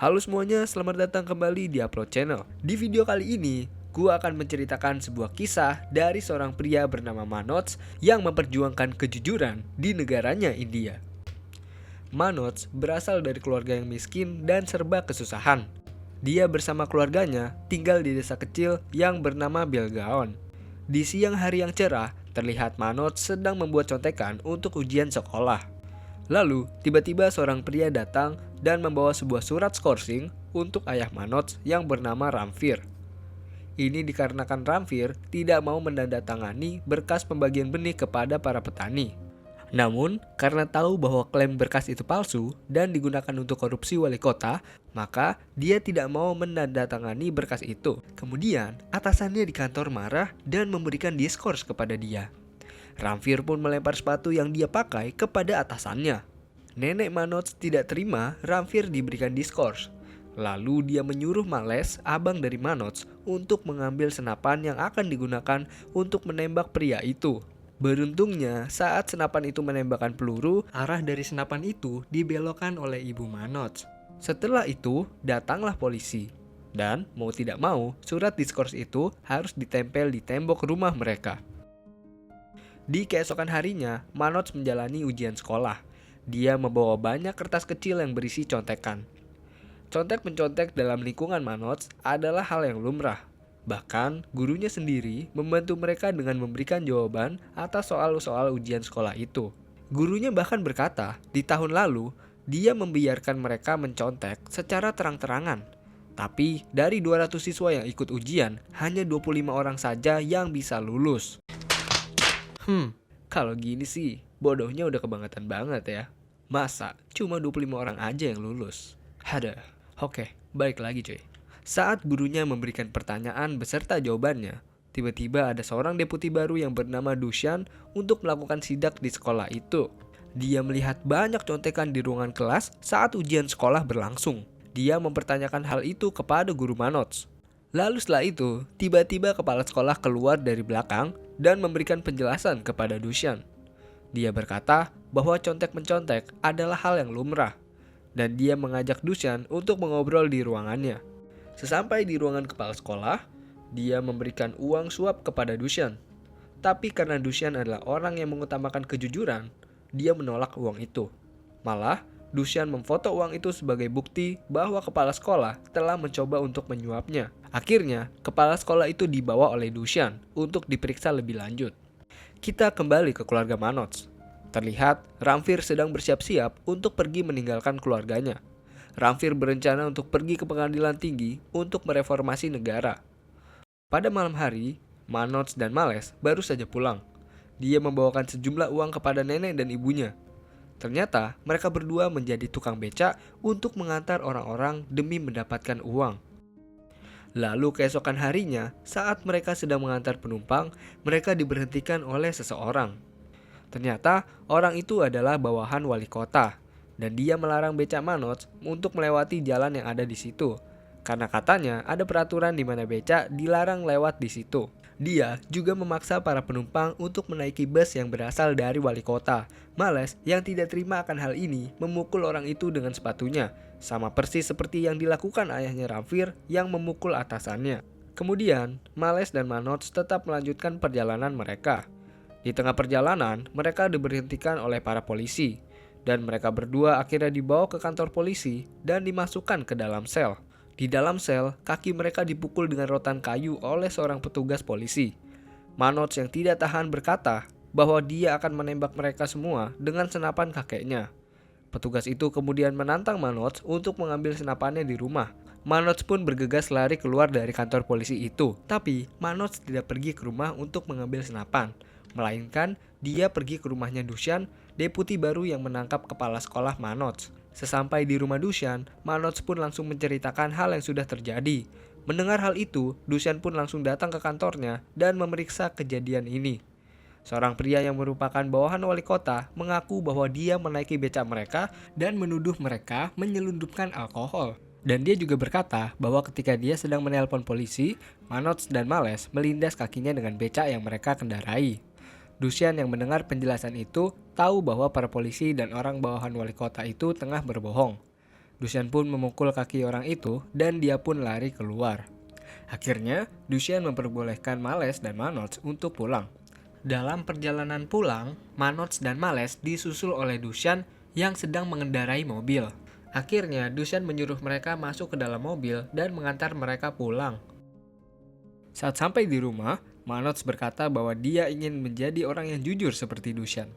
Halo semuanya, selamat datang kembali di Upload Channel. Di video kali ini, gua akan menceritakan sebuah kisah dari seorang pria bernama Manoj yang memperjuangkan kejujuran di negaranya India. Manoj berasal dari keluarga yang miskin dan serba kesusahan. Dia bersama keluarganya tinggal di desa kecil yang bernama Belgaon. Di siang hari yang cerah, terlihat Manoj sedang membuat contekan untuk ujian sekolah. Lalu, tiba-tiba seorang pria datang dan membawa sebuah surat skorsing untuk ayah Manoj yang bernama Ramfir. Ini dikarenakan Ramfir tidak mau menandatangani berkas pembagian benih kepada para petani. Namun, karena tahu bahwa klaim berkas itu palsu dan digunakan untuk korupsi wali kota, maka dia tidak mau menandatangani berkas itu. Kemudian, atasannya di kantor marah dan memberikan diskors kepada dia. Ramfir pun melempar sepatu yang dia pakai kepada atasannya. Nenek Manoj tidak terima Ramfir diberikan diskors. Lalu dia menyuruh Males, abang dari Manoj, untuk mengambil senapan yang akan digunakan untuk menembak pria itu. Beruntungnya, saat senapan itu menembakkan peluru, arah dari senapan itu dibelokkan oleh ibu Manoj. Setelah itu, datanglah polisi. Dan mau tidak mau, surat diskors itu harus ditempel di tembok rumah mereka. Di keesokan harinya, Manoj menjalani ujian sekolah. Dia membawa banyak kertas kecil yang berisi contekan. Contek-mencontek dalam lingkungan Manoj adalah hal yang lumrah. Bahkan, gurunya sendiri membantu mereka dengan memberikan jawaban atas soal-soal ujian sekolah itu. Gurunya bahkan berkata, di tahun lalu, dia membiarkan mereka mencontek secara terang-terangan. Tapi, dari 200 siswa yang ikut ujian, hanya 25 orang saja yang bisa lulus. Kalau gini sih, bodohnya udah kebangetan banget ya. Masa cuma 25 orang aja yang lulus? Ada. Oke, balik lagi cuy. Saat gurunya memberikan pertanyaan beserta jawabannya, tiba-tiba ada seorang deputi baru yang bernama Dushan untuk melakukan sidak di sekolah itu. Dia melihat banyak contekan di ruangan kelas saat ujian sekolah berlangsung. Dia mempertanyakan hal itu kepada guru Manoj. Lalu setelah itu, tiba-tiba kepala sekolah keluar dari belakang dan memberikan penjelasan kepada Dushan. Dia berkata bahwa contek-mencontek adalah hal yang lumrah, dan dia mengajak Dushan untuk mengobrol di ruangannya. Sesampai di ruangan kepala sekolah, dia memberikan uang suap kepada Dushan. Tapi karena Dushan adalah orang yang mengutamakan kejujuran, dia menolak uang itu. Malah, Dushan memfoto uang itu sebagai bukti bahwa kepala sekolah telah mencoba untuk menyuapnya. Akhirnya, kepala sekolah itu dibawa oleh Dushan untuk diperiksa lebih lanjut. Kita kembali ke keluarga Manoj. Terlihat, Ramfir sedang bersiap-siap untuk pergi meninggalkan keluarganya. Ramfir berencana untuk pergi ke pengadilan tinggi untuk mereformasi negara. Pada malam hari, Manoj dan Males baru saja pulang. Dia membawakan sejumlah uang kepada nenek dan ibunya. Ternyata mereka berdua menjadi tukang becak untuk mengantar orang-orang demi mendapatkan uang. Lalu keesokan harinya, saat mereka sedang mengantar penumpang, mereka diberhentikan oleh seseorang. Ternyata orang itu adalah bawahan wali kota, dan dia melarang becak Manoj untuk melewati jalan yang ada di situ. Karena katanya ada peraturan di mana becak dilarang lewat di situ. Dia juga memaksa para penumpang untuk menaiki bus yang berasal dari wali kota. Males yang tidak terima akan hal ini memukul orang itu dengan sepatunya, sama persis seperti yang dilakukan ayahnya Ramfir yang memukul atasannya. Kemudian, Males dan Manoj tetap melanjutkan perjalanan mereka. Di tengah perjalanan, mereka diberhentikan oleh para polisi, dan mereka berdua akhirnya dibawa ke kantor polisi dan dimasukkan ke dalam sel. Di dalam sel, kaki mereka dipukul dengan rotan kayu oleh seorang petugas polisi. Manoj yang tidak tahan berkata bahwa dia akan menembak mereka semua dengan senapan kakeknya. Petugas itu kemudian menantang Manoj untuk mengambil senapannya di rumah. Manoj pun bergegas lari keluar dari kantor polisi itu. Tapi Manoj tidak pergi ke rumah untuk mengambil senapan, melainkan dia pergi ke rumahnya Dushan, deputi baru yang menangkap kepala sekolah Manoj. Sesampai di rumah Dushan, Manoj pun langsung menceritakan hal yang sudah terjadi. Mendengar hal itu, Dushan pun langsung datang ke kantornya dan memeriksa kejadian ini. Seorang pria yang merupakan bawahan wali kota mengaku bahwa dia menaiki becak mereka dan menuduh mereka menyelundupkan alkohol. Dan dia juga berkata bahwa ketika dia sedang menelpon polisi, Manoj dan Males melindas kakinya dengan becak yang mereka kendarai. Dushan yang mendengar penjelasan itu tahu bahwa para polisi dan orang bawahan wali kota itu tengah berbohong. Dusyan pun memukul kaki orang itu dan dia pun lari keluar. Akhirnya, Dusyan memperbolehkan Males dan Manots untuk pulang. Dalam perjalanan pulang, Manots dan Males disusul oleh Dusyan yang sedang mengendarai mobil. Akhirnya, Dusyan menyuruh mereka masuk ke dalam mobil dan mengantar mereka pulang. Saat sampai di rumah, Manots berkata bahwa dia ingin menjadi orang yang jujur seperti Dusyan.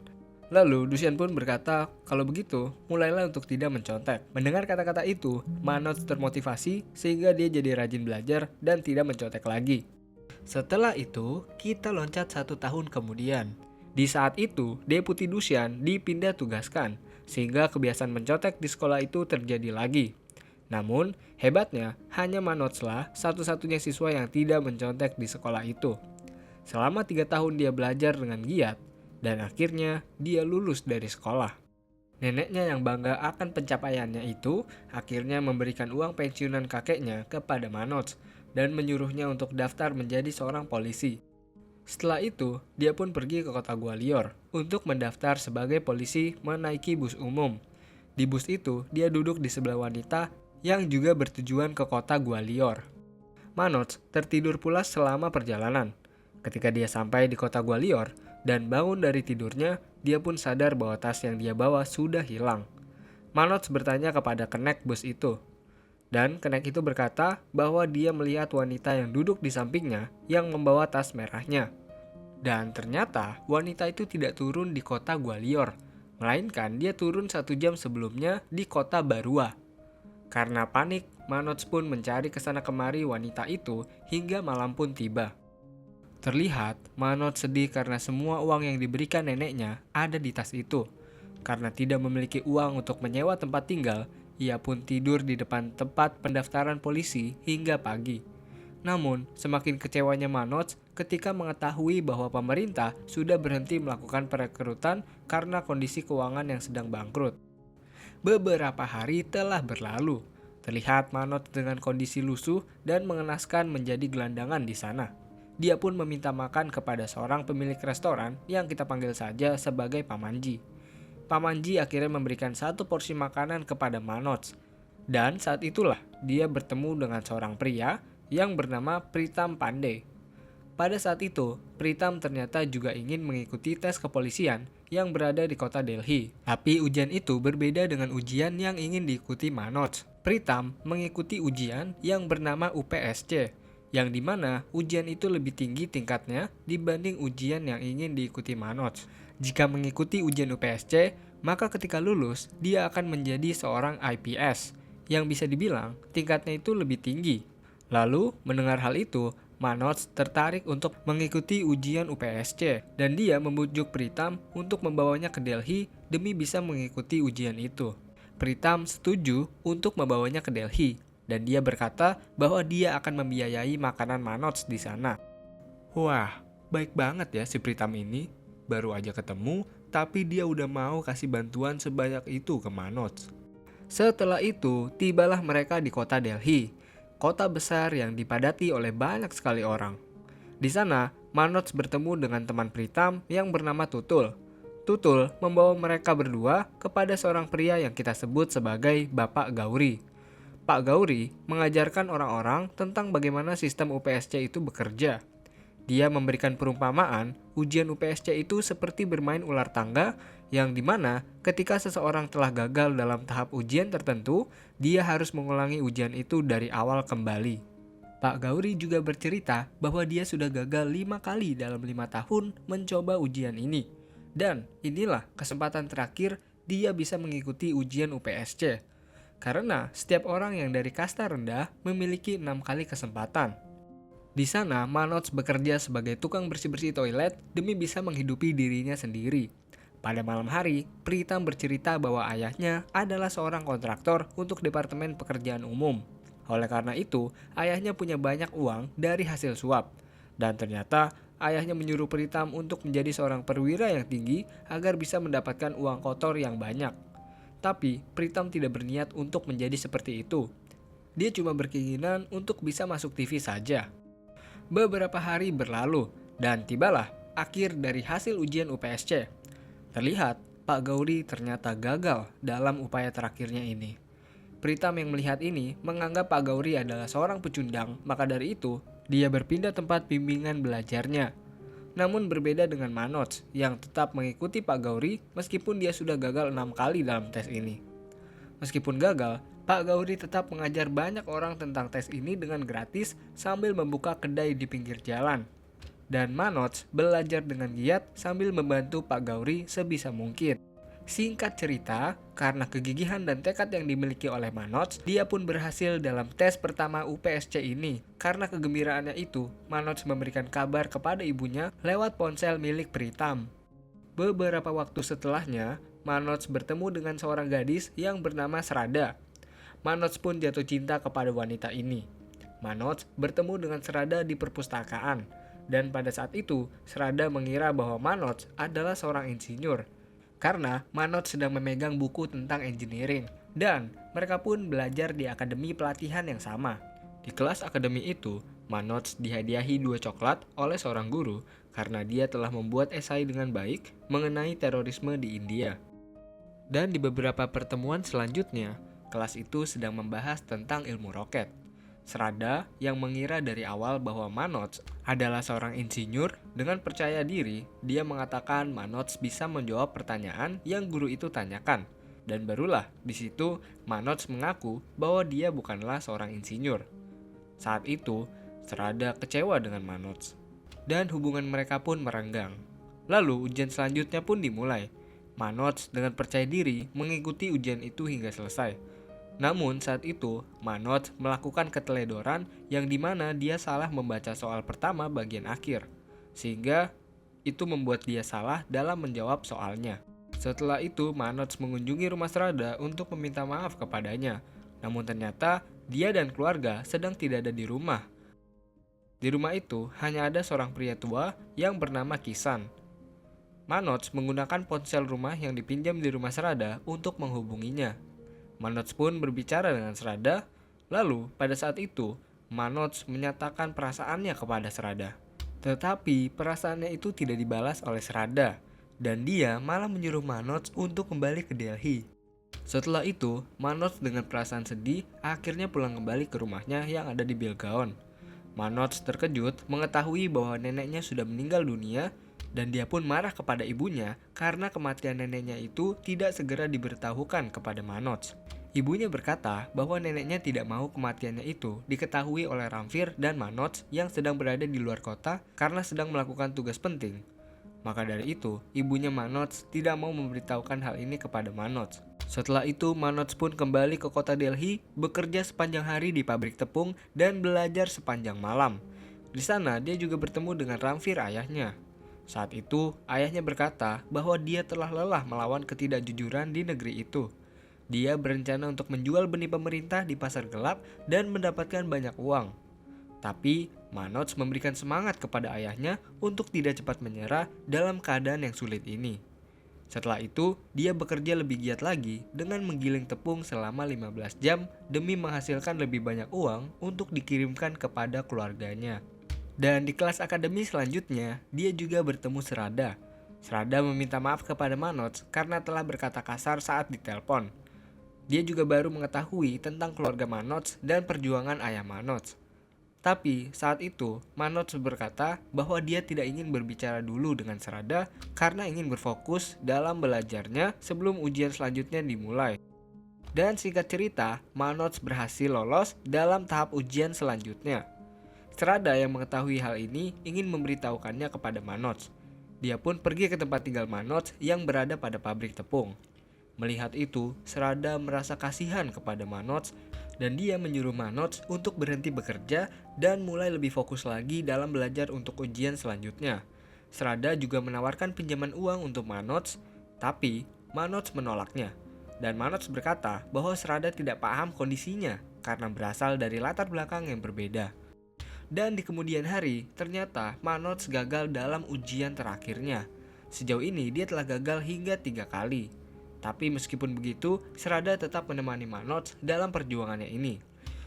Lalu Dusyan pun berkata, kalau begitu, mulailah untuk tidak mencontek. Mendengar kata-kata itu, Manots termotivasi sehingga dia jadi rajin belajar dan tidak mencontek lagi. Setelah itu, kita loncat 1 tahun kemudian. Di saat itu, Deputi Dusyan dipindah tugaskan, sehingga kebiasaan mencontek di sekolah itu terjadi lagi. Namun, hebatnya, hanya Manotslah satu-satunya siswa yang tidak mencontek di sekolah itu. Selama 3 tahun dia belajar dengan giat, dan akhirnya dia lulus dari sekolah. Neneknya yang bangga akan pencapaiannya itu akhirnya memberikan uang pensiunan kakeknya kepada Manots dan menyuruhnya untuk daftar menjadi seorang polisi. Setelah itu, dia pun pergi ke kota Gwalior untuk mendaftar sebagai polisi menaiki bus umum. Di bus itu, dia duduk di sebelah wanita yang juga bertujuan ke kota Gwalior. Manots tertidur pulas selama perjalanan. Ketika dia sampai di kota Gwalior dan bangun dari tidurnya, dia pun sadar bahwa tas yang dia bawa sudah hilang. Manots bertanya kepada kenek bus itu. Dan kenek itu berkata bahwa dia melihat wanita yang duduk di sampingnya yang membawa tas merahnya. Dan ternyata wanita itu tidak turun di kota Gwalior, melainkan dia turun 1 jam sebelumnya di kota Barua. Karena panik, Manots pun mencari kesana kemari wanita itu hingga malam pun tiba. Terlihat, Manots sedih karena semua uang yang diberikan neneknya ada di tas itu. Karena tidak memiliki uang untuk menyewa tempat tinggal, ia pun tidur di depan tempat pendaftaran polisi hingga pagi. Namun, semakin kecewanya Manots ketika mengetahui bahwa pemerintah sudah berhenti melakukan perekrutan karena kondisi keuangan yang sedang bangkrut. Beberapa hari telah berlalu. Terlihat Manots dengan kondisi lusuh dan mengenaskan menjadi gelandangan di sana. Dia pun meminta makan kepada seorang pemilik restoran yang kita panggil saja sebagai Pamanji. Pamanji akhirnya memberikan 1 porsi makanan kepada Manots. Dan saat itulah dia bertemu dengan seorang pria yang bernama Pritam Pandey. Pada saat itu, Pritam ternyata juga ingin mengikuti tes kepolisian yang berada di kota Delhi. Tapi ujian itu berbeda dengan ujian yang ingin diikuti Manots. Pritam mengikuti ujian yang bernama UPSC, yang dimana ujian itu lebih tinggi tingkatnya dibanding ujian yang ingin diikuti Manots. Jika mengikuti ujian UPSC, maka ketika lulus, dia akan menjadi seorang IPS, yang bisa dibilang tingkatnya itu lebih tinggi. Lalu, mendengar hal itu, Manots tertarik untuk mengikuti ujian UPSC, dan dia membujuk Pritam untuk membawanya ke Delhi demi bisa mengikuti ujian itu. Pritam setuju untuk membawanya ke Delhi, dan dia berkata bahwa dia akan membiayai makanan Manots di sana. Wah, baik banget ya si Pritam ini. Baru aja ketemu, tapi dia udah mau kasih bantuan sebanyak itu ke Manots. Setelah itu, tibalah mereka di kota Delhi, kota besar yang dipadati oleh banyak sekali orang. Di sana, Manots bertemu dengan teman Pritam yang bernama Tutul. Tutul membawa mereka berdua kepada seorang pria yang kita sebut sebagai Bapak Gauri. Pak Gauri mengajarkan orang-orang tentang bagaimana sistem UPSC itu bekerja. Dia memberikan perumpamaan ujian UPSC itu seperti bermain ular tangga, yang dimana ketika seseorang telah gagal dalam tahap ujian tertentu, dia harus mengulangi ujian itu dari awal kembali. Pak Gauri juga bercerita bahwa dia sudah gagal 5 kali dalam 5 tahun mencoba ujian ini. Dan inilah kesempatan terakhir dia bisa mengikuti ujian UPSC. Karena setiap orang yang dari kasta rendah memiliki 6 kali kesempatan. Di sana, Manots bekerja sebagai tukang bersih-bersih toilet demi bisa menghidupi dirinya sendiri. Pada malam hari, Pritam bercerita bahwa ayahnya adalah seorang kontraktor untuk Departemen Pekerjaan Umum. Oleh karena itu, ayahnya punya banyak uang dari hasil suap. Dan ternyata, ayahnya menyuruh Pritam untuk menjadi seorang perwira yang tinggi agar bisa mendapatkan uang kotor yang banyak. Tapi, Pritam tidak berniat untuk menjadi seperti itu. Dia cuma berkeinginan untuk bisa masuk TV saja. Beberapa hari berlalu, dan tibalah akhir dari hasil ujian UPSC. Terlihat, Pak Gauri ternyata gagal dalam upaya terakhirnya ini. Pritam yang melihat ini menganggap Pak Gauri adalah seorang pecundang, maka dari itu dia berpindah tempat bimbingan belajarnya. Namun berbeda dengan Manoj yang tetap mengikuti Pak Gauri meskipun dia sudah gagal 6 kali dalam tes ini. Meskipun gagal, Pak Gauri tetap mengajar banyak orang tentang tes ini dengan gratis sambil membuka kedai di pinggir jalan. Dan Manoj belajar dengan giat sambil membantu Pak Gauri sebisa mungkin. Singkat cerita, karena kegigihan dan tekad yang dimiliki oleh Manoj, dia pun berhasil dalam tes pertama UPSC ini. Karena kegembiraannya itu, Manoj memberikan kabar kepada ibunya lewat ponsel milik Pritam. Beberapa waktu setelahnya, Manoj bertemu dengan seorang gadis yang bernama Srada. Manoj pun jatuh cinta kepada wanita ini. Manoj bertemu dengan Srada di perpustakaan, dan pada saat itu, Srada mengira bahwa Manoj adalah seorang insinyur. Karena Manoj sedang memegang buku tentang engineering, dan mereka pun belajar di akademi pelatihan yang sama. Di kelas akademi itu, Manoj dihadiahi 2 coklat oleh seorang guru karena dia telah membuat esai dengan baik mengenai terorisme di India. Dan di beberapa pertemuan selanjutnya, kelas itu sedang membahas tentang ilmu roket. Srada yang mengira dari awal bahwa Manoj adalah seorang insinyur, dengan percaya diri, dia mengatakan Manoj bisa menjawab pertanyaan yang guru itu tanyakan. Dan barulah di situ Manoj mengaku bahwa dia bukanlah seorang insinyur. Saat itu, Srada kecewa dengan Manoj, dan hubungan mereka pun merenggang. Lalu ujian selanjutnya pun dimulai. Manoj dengan percaya diri mengikuti ujian itu hingga selesai. Namun saat itu, Manoj melakukan keteledoran yang dimana dia salah membaca soal pertama bagian akhir, sehingga itu membuat dia salah dalam menjawab soalnya. Setelah itu, Manoj mengunjungi rumah Srada untuk meminta maaf kepadanya. Namun ternyata, dia dan keluarga sedang tidak ada di rumah. Di rumah itu, hanya ada seorang pria tua yang bernama Kisan. Manoj menggunakan ponsel rumah yang dipinjam di rumah Srada untuk menghubunginya. Manoj pun berbicara dengan Srada, lalu pada saat itu Manoj menyatakan perasaannya kepada Srada. Tetapi perasaannya itu tidak dibalas oleh Srada, dan dia malah menyuruh Manoj untuk kembali ke Delhi. Setelah itu, Manoj dengan perasaan sedih akhirnya pulang kembali ke rumahnya yang ada di Belgaon. Manoj terkejut mengetahui bahwa neneknya sudah meninggal dunia, dan dia pun marah kepada ibunya karena kematian neneknya itu tidak segera diberitahukan kepada Manoj. Ibunya berkata bahwa neneknya tidak mau kematiannya itu diketahui oleh Ranveer dan Manoj yang sedang berada di luar kota karena sedang melakukan tugas penting. Maka dari itu, ibunya Manoj tidak mau memberitahukan hal ini kepada Manoj. Setelah itu, Manoj pun kembali ke kota Delhi, bekerja sepanjang hari di pabrik tepung dan belajar sepanjang malam. Di sana, dia juga bertemu dengan Ranveer, ayahnya. Saat itu, ayahnya berkata bahwa dia telah lelah melawan ketidakjujuran di negeri itu. Dia berencana untuk menjual benih pemerintah di pasar gelap dan mendapatkan banyak uang. Tapi, Manoj memberikan semangat kepada ayahnya untuk tidak cepat menyerah dalam keadaan yang sulit ini. Setelah itu, dia bekerja lebih giat lagi dengan menggiling tepung selama 15 jam demi menghasilkan lebih banyak uang untuk dikirimkan kepada keluarganya. Dan di kelas akademi selanjutnya, dia juga bertemu Srada. Srada meminta maaf kepada Manoj karena telah berkata kasar saat ditelepon. Dia juga baru mengetahui tentang keluarga Manoj dan perjuangan ayah Manoj. Tapi saat itu, Manoj berkata bahwa dia tidak ingin berbicara dulu dengan Srada karena ingin berfokus dalam belajarnya sebelum ujian selanjutnya dimulai. Dan singkat cerita, Manoj berhasil lolos dalam tahap ujian selanjutnya. Srada yang mengetahui hal ini ingin memberitahukannya kepada Manoj. Dia pun pergi ke tempat tinggal Manoj yang berada pada pabrik tepung. Melihat itu, Srada merasa kasihan kepada Manoj dan dia menyuruh Manoj untuk berhenti bekerja dan mulai lebih fokus lagi dalam belajar untuk ujian selanjutnya. Srada juga menawarkan pinjaman uang untuk Manoj, tapi Manoj menolaknya. Dan Manoj berkata bahwa Srada tidak paham kondisinya karena berasal dari latar belakang yang berbeda. Dan di kemudian hari, ternyata Manoj gagal dalam ujian terakhirnya. Sejauh ini dia telah gagal hingga 3 kali. Tapi meskipun begitu, Srada tetap menemani Manoj dalam perjuangannya ini.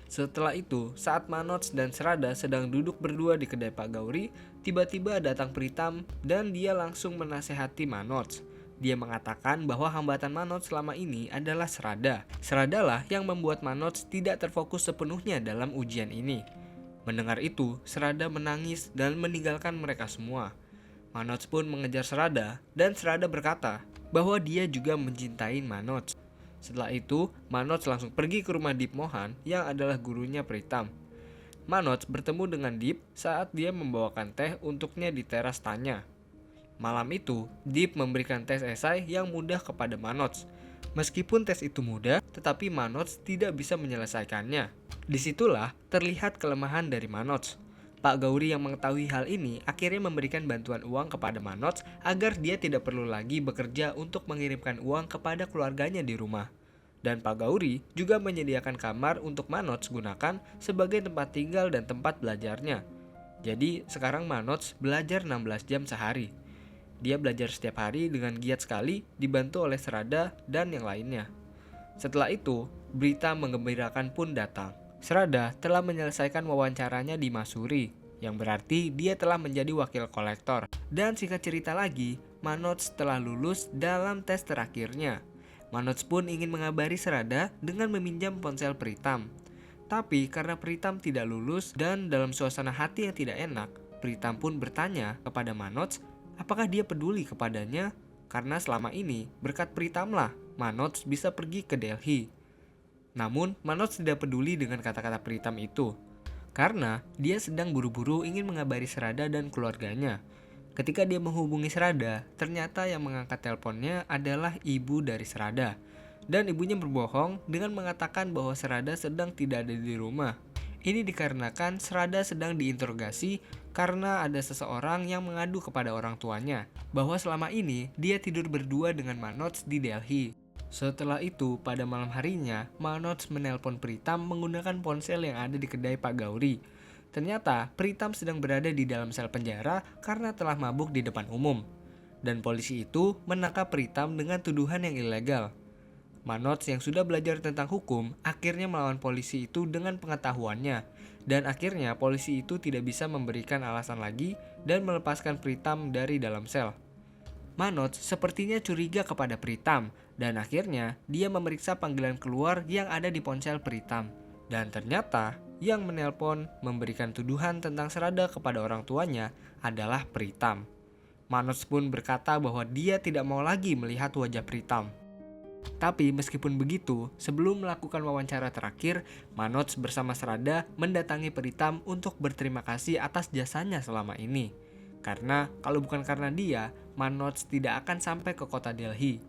Setelah itu, saat Manoj dan Srada sedang duduk berdua di kedai Pak Gauri, tiba-tiba datang Pritam dan dia langsung menasehati Manoj. Dia mengatakan bahwa hambatan Manots selama ini adalah Serada. Seradalah yang membuat Manots tidak terfokus sepenuhnya dalam ujian ini. Mendengar itu, Serada menangis dan meninggalkan mereka semua. Manots pun mengejar Serada dan Serada berkata bahwa dia juga mencintai Manots. Setelah itu, Manots langsung pergi ke rumah Deep Mohan yang adalah gurunya Pritam. Manots bertemu dengan Deep saat dia membawakan teh untuknya di teras Tanya. Malam itu, Deep memberikan tes esai yang mudah kepada Manots. Meskipun tes itu mudah, tetapi Manots tidak bisa menyelesaikannya. Disitulah terlihat kelemahan dari Manots. Pak Gauri yang mengetahui hal ini akhirnya memberikan bantuan uang kepada Manots agar dia tidak perlu lagi bekerja untuk mengirimkan uang kepada keluarganya di rumah. Dan Pak Gauri juga menyediakan kamar untuk Manots gunakan sebagai tempat tinggal dan tempat belajarnya. Jadi sekarang Manots belajar 16 jam sehari. Dia belajar setiap hari dengan giat sekali, dibantu oleh Serada dan yang lainnya. Setelah itu, berita menggembirakan pun datang. Serada telah menyelesaikan wawancaranya di Masuri, yang berarti dia telah menjadi wakil kolektor. Dan singkat cerita lagi, Manots telah lulus dalam tes terakhirnya. Manots pun ingin mengabari Serada dengan meminjam ponsel Pritam. Tapi karena Pritam tidak lulus dan dalam suasana hati yang tidak enak, Pritam pun bertanya kepada Manots apakah dia peduli kepadanya, karena selama ini berkat Pritamlah Manots bisa pergi ke Delhi. Namun, Manots tidak peduli dengan kata-kata Pritam itu, karena dia sedang buru-buru ingin mengabari Serada dan keluarganya. Ketika dia menghubungi Serada, ternyata yang mengangkat teleponnya adalah ibu dari Serada. Dan ibunya berbohong dengan mengatakan bahwa Serada sedang tidak ada di rumah. Ini dikarenakan Serada sedang diinterogasi karena ada seseorang yang mengadu kepada orang tuanya bahwa selama ini dia tidur berdua dengan Manots di Delhi. Setelah itu, pada malam harinya, Manots menelpon Pritam menggunakan ponsel yang ada di kedai Pak Gauri. Ternyata, Pritam sedang berada di dalam sel penjara karena telah mabuk di depan umum. Dan polisi itu menangkap Pritam dengan tuduhan yang ilegal. Manots yang sudah belajar tentang hukum akhirnya melawan polisi itu dengan pengetahuannya. Dan akhirnya polisi itu tidak bisa memberikan alasan lagi dan melepaskan Pritam dari dalam sel. Manots sepertinya curiga kepada Pritam dan akhirnya dia memeriksa panggilan keluar yang ada di ponsel Pritam. Dan ternyata yang menelpon memberikan tuduhan tentang Serada kepada orang tuanya adalah Pritam. Manots pun berkata bahwa dia tidak mau lagi melihat wajah Pritam. Tapi meskipun begitu, sebelum melakukan wawancara terakhir, Manots bersama Serada mendatangi Pritam untuk berterima kasih atas jasanya selama ini. Karena kalau bukan karena dia, Manots tidak akan sampai ke kota Delhi.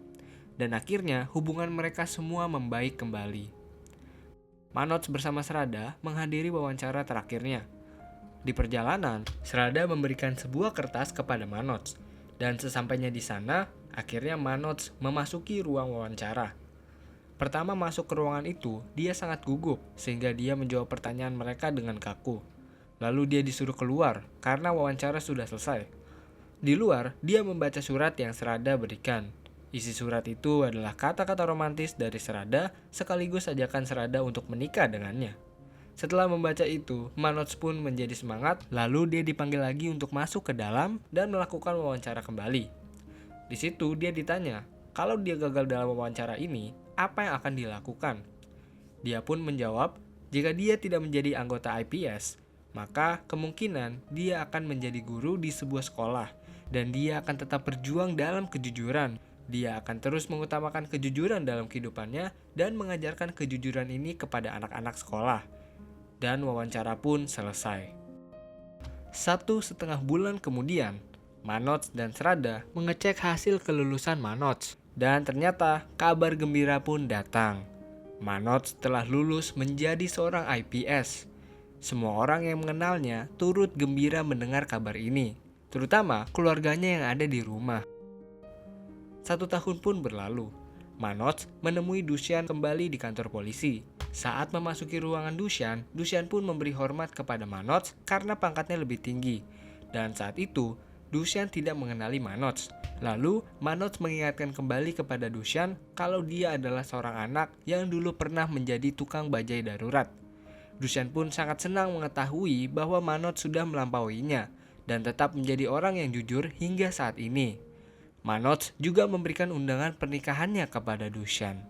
Dan akhirnya hubungan mereka semua membaik kembali. Manots bersama Serada menghadiri wawancara terakhirnya. Di perjalanan, Serada memberikan sebuah kertas kepada Manots. Dan sesampainya di sana, akhirnya Manots memasuki ruang wawancara. Pertama masuk ke ruangan itu, dia sangat gugup sehingga dia menjawab pertanyaan mereka dengan kaku. Lalu dia disuruh keluar karena wawancara sudah selesai. Di luar, dia membaca surat yang Serada berikan. Isi surat itu adalah kata-kata romantis dari Serada sekaligus ajakan Serada untuk menikah dengannya. Setelah membaca itu, Manots pun menjadi semangat, lalu dia dipanggil lagi untuk masuk ke dalam dan melakukan wawancara kembali. Di situ dia ditanya, kalau dia gagal dalam wawancara ini, apa yang akan dilakukan? Dia pun menjawab, jika dia tidak menjadi anggota IPS, maka kemungkinan dia akan menjadi guru di sebuah sekolah dan dia akan tetap berjuang dalam kejujuran. Dia akan terus mengutamakan kejujuran dalam kehidupannya dan mengajarkan kejujuran ini kepada anak-anak sekolah. Dan wawancara pun selesai. 1,5 bulan kemudian, Manots dan Serada mengecek hasil kelulusan Manots. Dan ternyata kabar gembira pun datang. Manots telah lulus menjadi seorang IPS. Semua orang yang mengenalnya turut gembira mendengar kabar ini, terutama keluarganya yang ada di rumah. 1 tahun pun berlalu. Manots menemui Dusyan kembali di kantor polisi. Saat memasuki ruangan Dusyan, Dusyan pun memberi hormat kepada Manots karena pangkatnya lebih tinggi. Dan saat itu, Dusyan tidak mengenali Manots. Lalu, Manots mengingatkan kembali kepada Dusyan kalau dia adalah seorang anak yang dulu pernah menjadi tukang bajai darurat. Dusyan pun sangat senang mengetahui bahwa Manots sudah melampauinya dan tetap menjadi orang yang jujur hingga saat ini. Manoj juga memberikan undangan pernikahannya kepada Dushan.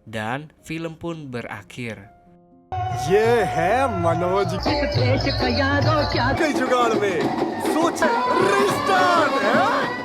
Dan film pun berakhir. ये है मनोज कई जुगाड़ में सोच रिश्ता है